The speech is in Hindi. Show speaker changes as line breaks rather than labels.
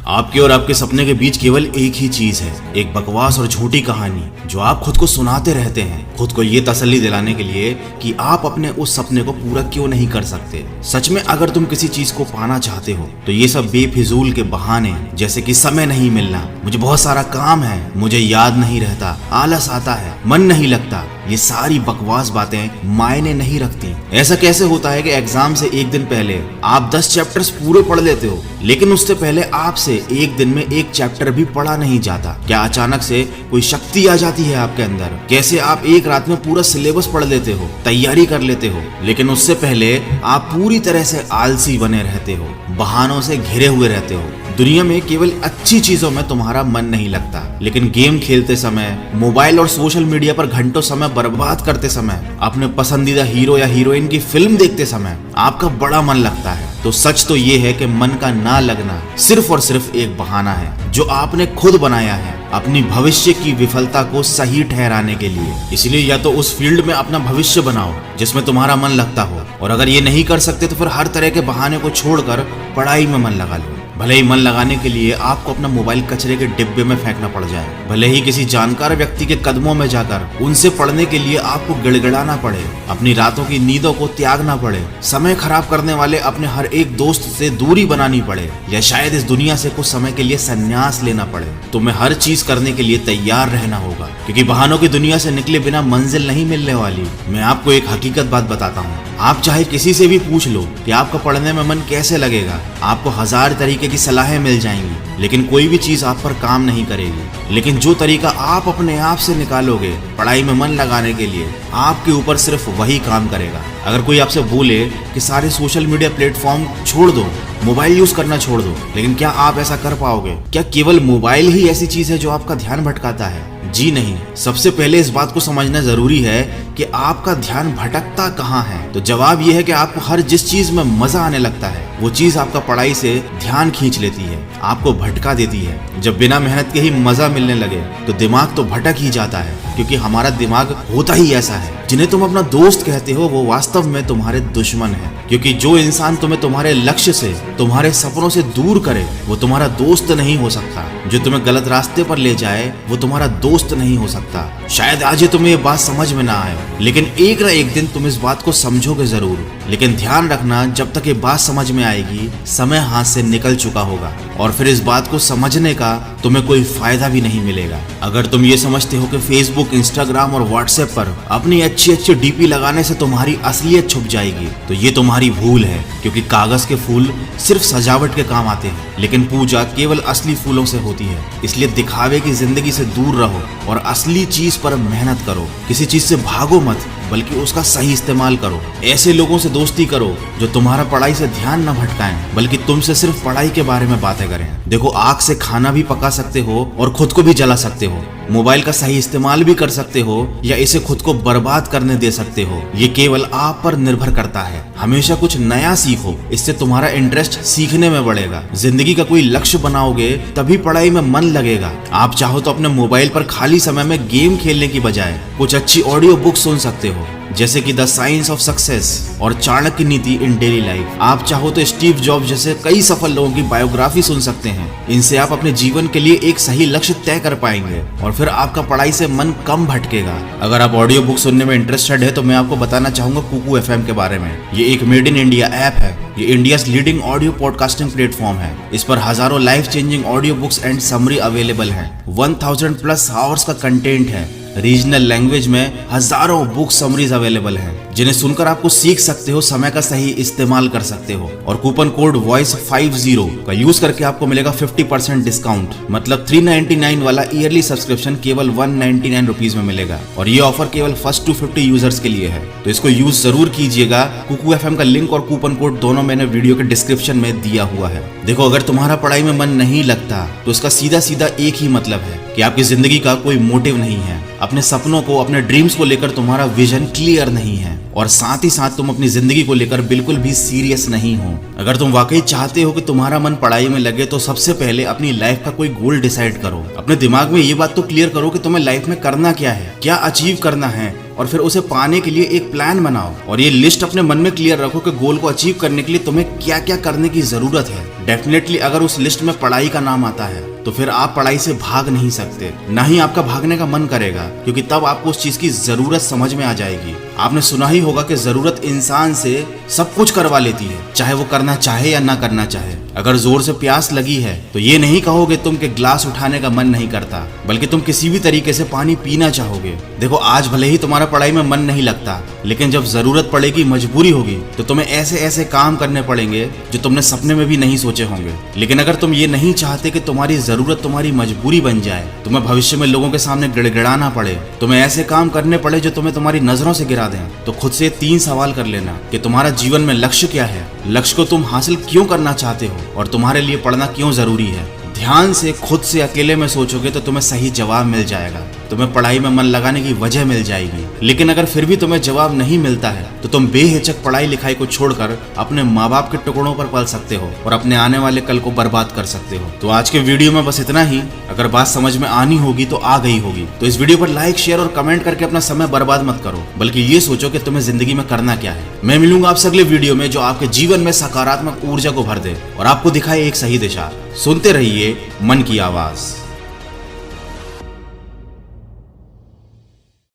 आपके और आपके सपने के बीच केवल एक ही चीज है, एक बकवास और झूठी कहानी जो आप खुद को सुनाते रहते हैं, खुद को ये तसल्ली दिलाने के लिए कि आप अपने उस सपने को पूरा क्यों नहीं कर सकते। सच में अगर तुम किसी चीज को पाना चाहते हो तो ये सब बेफिजूल के बहाने, जैसे कि समय नहीं मिलना, मुझे बहुत सारा काम है, मुझे याद नहीं रहता, आलस आता है, मन नहीं लगता, ये सारी बकवास बातें मायने नहीं रखती। ऐसा कैसे होता है कि एग्जाम से एक दिन पहले आप 10 चैप्टर्स पूरे पढ़ लेते हो, लेकिन उससे पहले आपसे एक दिन में एक चैप्टर भी पढ़ा नहीं जाता? क्या अचानक से कोई शक्ति आ जाती है आपके अंदर? कैसे आप एक रात में पूरा सिलेबस पढ़ लेते हो, तैयारी कर लेते हो, लेकिन उससे पहले आप पूरी तरह से आलसी बने रहते हो, बहानों से घिरे हुए रहते हो। दुनिया में केवल अच्छी चीजों में तुम्हारा मन नहीं लगता, लेकिन गेम खेलते समय, मोबाइल और सोशल मीडिया पर घंटों समय बर्बाद करते समय, अपने पसंदीदा हीरो या हीरोइन की फिल्म देखते समय आपका बड़ा मन लगता है। तो सच तो ये है कि मन का ना लगना सिर्फ और सिर्फ एक बहाना है जो आपने खुद बनाया है अपनी भविष्य की विफलता को सही ठहराने के लिए। इसलिए या तो उस फील्ड में अपना भविष्य बनाओ जिसमें तुम्हारा मन लगता हो, और अगर ये नहीं कर सकते तो फिर हर तरह के बहाने को छोड़कर पढ़ाई में मन लगा लो। भले ही मन लगाने के लिए आपको अपना मोबाइल कचरे के डिब्बे में फेंकना पड़ जाए, भले ही किसी जानकार व्यक्ति के कदमों में जाकर उनसे पढ़ने के लिए आपको गिड़गिड़ाना पड़े, अपनी रातों की नींदों को त्यागना पड़े, समय खराब करने वाले अपने हर एक दोस्त से दूरी बनानी पड़े, या शायद इस दुनिया से कुछ समय के लिए संन्यास लेना पड़े, तुम्हें हर चीज करने के लिए तैयार रहना होगा, क्योंकि बहानों की दुनिया से निकले बिना मंजिल नहीं मिलने वाली। मैं आपको एक हकीकत बात बताता हूँ, आप चाहे किसी से भी पूछ लो कि आपका पढ़ने में मन कैसे लगेगा, आपको 1000 तरीके की सलाहें मिल जाएंगी, लेकिन कोई भी चीज आप पर काम नहीं करेगी। लेकिन जो तरीका आप अपने आप से निकालोगे पढ़ाई में मन लगाने के लिए, आपके ऊपर सिर्फ वही काम करेगा। अगर कोई आपसे बोले कि सारे सोशल मीडिया प्लेटफॉर्म छोड़ दो, मोबाइल यूज करना छोड़ दो, लेकिन क्या आप ऐसा कर पाओगे? क्या केवल मोबाइल ही ऐसी चीज है जो आपका ध्यान भटकाता है? जी नहीं। सबसे पहले इस बात को समझना जरूरी है कि आपका ध्यान भटकता कहाँ है। तो जवाब यह है कि आपको हर जिस चीज में मजा आने लगता है वो चीज आपका पढ़ाई से ध्यान खींच लेती है, आपको भटका देती है। जब बिना मेहनत के ही मजा मिलने लगे तो दिमाग तो भटक ही जाता है, क्योंकि हमारा दिमाग होता ही ऐसा है। जिन्हें तुम अपना दोस्त कहते हो वो वास्तव में तुम्हारे दुश्मन है, क्योंकि जो इंसान तुम्हें तुम्हारे लक्ष्य से, तुम्हारे सपनों से दूर करे वो तुम्हारा दोस्त नहीं हो सकता। जो तुम्हें गलत रास्ते पर ले जाए वो तुम्हारा दोस्त नहीं हो सकता। शायद आज ये तुम्हें ये बात समझ में ना आए, लेकिन एक ना एक दिन तुम इस बात को समझोगे जरूर। लेकिन ध्यान रखना, जब तक ये बात समझ में आएगी समय हाथ से निकल चुका होगा, और फिर इस बात को समझने का तुम्हें कोई फायदा भी नहीं मिलेगा। अगर तुम ये समझते हो कि फेसबुक, इंस्टाग्राम और व्हाट्सएप पर अपनी अच्छी डीपी लगाने से तुम्हारी असलियत छुप जाएगी, तो ये तुम्हारी भूल है, क्योंकि कागज के फूल सिर्फ सजावट के काम आते हैं, लेकिन पूजा केवल असली फूलों से होती है। इसलिए दिखावे की जिंदगी से दूर रहो और असली चीज पर मेहनत करो। किसी चीज से भागो मत, बल्कि उसका सही इस्तेमाल करो। ऐसे लोगों से दोस्ती करो जो तुम्हारा पढ़ाई से ध्यान न भटकाएं, बल्कि तुमसे सिर्फ पढ़ाई के बारे में बातें करें। देखो, आग से खाना भी पका सकते हो और खुद को भी जला सकते हो। मोबाइल का सही इस्तेमाल भी कर सकते हो या इसे खुद को बर्बाद करने दे सकते हो। ये केवल आप पर निर्भर करता है। हमेशा कुछ नया सीखो, इससे तुम्हारा इंटरेस्ट सीखने में बढ़ेगा। जिंदगी का कोई लक्ष्य बनाओगे तभी पढ़ाई में मन लगेगा। आप चाहो तो अपने मोबाइल पर खाली समय में गेम खेलने की बजाय कुछ अच्छी ऑडियो बुक सुन सकते हो, जैसे कि द साइंस ऑफ सक्सेस और चाणक्य नीति इन डेली लाइफ। आप चाहो तो स्टीव जॉब जैसे कई सफल लोगों की बायोग्राफी सुन सकते हैं। इनसे आप अपने जीवन के लिए एक सही लक्ष्य तय कर पाएंगे और फिर आपका पढ़ाई से मन कम भटकेगा। अगर आप ऑडियो बुक सुनने में इंटरेस्टेड है तो मैं आपको बताना चाहूंगा कुकू FM के बारे में। ये एक मेड इन इंडिया ऐप है। ये India's leading audio podcasting platform है। इस पर हजारों life changing audio books and summary available है। 1000+ आवर्स का कंटेंट है। रीजनल लैंग्वेज में हजारों बुक समरीज अवेलेबल हैं, जिन्हें सुनकर आपको सीख सकते हो, समय का सही इस्तेमाल कर सकते हो। और कूपन कोड वॉइस50 का यूज करके आपको मिलेगा 50% डिस्काउंट। मतलब 399 वाला ईयरली सब्सक्रिप्शन केवल 199 रुपीज में मिलेगा। और ये ऑफर केवल फर्स्ट 250 यूजर्स के लिए है, तो इसको यूज जरूर कीजिएगा। कुकू FM का लिंक और कूपन कोड दोनों मैंने वीडियो के डिस्क्रिप्शन में दिया हुआ है। देखो, अगर तुम्हारा पढ़ाई में मन नहीं लगता तो इसका सीधा सीधा एक ही मतलब है कि आपकी जिंदगी का कोई मोटिव नहीं है। अपने सपनों को, अपने ड्रीम्स को लेकर तुम्हारा विजन क्लियर नहीं है, और साथ ही साथ तुम अपनी जिंदगी को लेकर बिल्कुल भी सीरियस नहीं हो। अगर तुम वाकई चाहते हो कि तुम्हारा मन पढ़ाई में लगे तो सबसे पहले अपनी लाइफ का कोई गोल डिसाइड करो। अपने दिमाग में ये बात तो क्लियर करो कि तुम्हें लाइफ में करना क्या है, क्या अचीव करना है, और फिर उसे पाने के लिए एक प्लान बनाओ। और ये लिस्ट अपने मन में क्लियर रखो कि गोल को अचीव करने के लिए तुम्हें क्या क्या करने की जरूरत है। डेफिनेटली अगर उस लिस्ट में पढ़ाई का नाम आता है तो फिर आप पढ़ाई से भाग नहीं सकते, ना ही आपका भागने का मन करेगा, क्योंकि तब आपको उस चीज की जरूरत समझ में आ जाएगी। आपने सुना ही होगा कि जरूरत इंसान से सब कुछ करवा लेती है, चाहे वो करना चाहे या ना करना चाहे। अगर जोर से प्यास लगी है तो ये नहीं कहोगे तुम के ग्लास उठाने का मन नहीं करता, बल्कि तुम किसी भी तरीके से पानी पीना चाहोगे। देखो, आज भले ही तुम्हारा पढ़ाई में मन नहीं लगता, लेकिन जब जरूरत पड़ेगी, मजबूरी होगी, तो तुम्हें ऐसे ऐसे काम करने पड़ेंगे जो तुमने सपने में भी नहीं सोचे होंगे। लेकिन अगर तुम ये नहीं चाहते कि तुम्हारी जरूरत तुम्हारी मजबूरी बन जाए, तुम्हें भविष्य में लोगों के सामने गिड़गिड़ाना पड़े, तुम्हें ऐसे काम करने पड़े जो तुम्हें तुम्हारी नजरों से गिरा दें, तो खुद से 3 सवाल कर लेना कि तुम्हारा जीवन में लक्ष्य क्या है, लक्ष्य को तुम हासिल क्यों करना चाहते हो, और तुम्हारे लिए पढ़ना क्यों जरूरी है। ध्यान से खुद से अकेले में सोचोगे तो तुम्हें सही जवाब मिल जाएगा, तुम्हें पढ़ाई में मन लगाने की वजह मिल जाएगी। लेकिन अगर फिर भी तुम्हें जवाब नहीं मिलता है तो तुम बेहिचक पढ़ाई लिखाई को छोड़कर अपने माँ बाप के टुकड़ों पर पल सकते हो और अपने आने वाले कल को बर्बाद कर सकते हो। तो आज के वीडियो में बस इतना ही। अगर बात समझ में आनी होगी तो आ गई होगी, तो इस वीडियो पर लाइक, शेयर और कमेंट करके अपना समय बर्बाद मत करो, बल्कि ये सोचो कि तुम्हें जिंदगी में करना क्या है। मैं मिलूंगा आपसे अगले वीडियो में जो आपके जीवन में सकारात्मक ऊर्जा को भर दे और आपको दिखाए एक सही दिशा। सुनते रहिए मन की आवाज।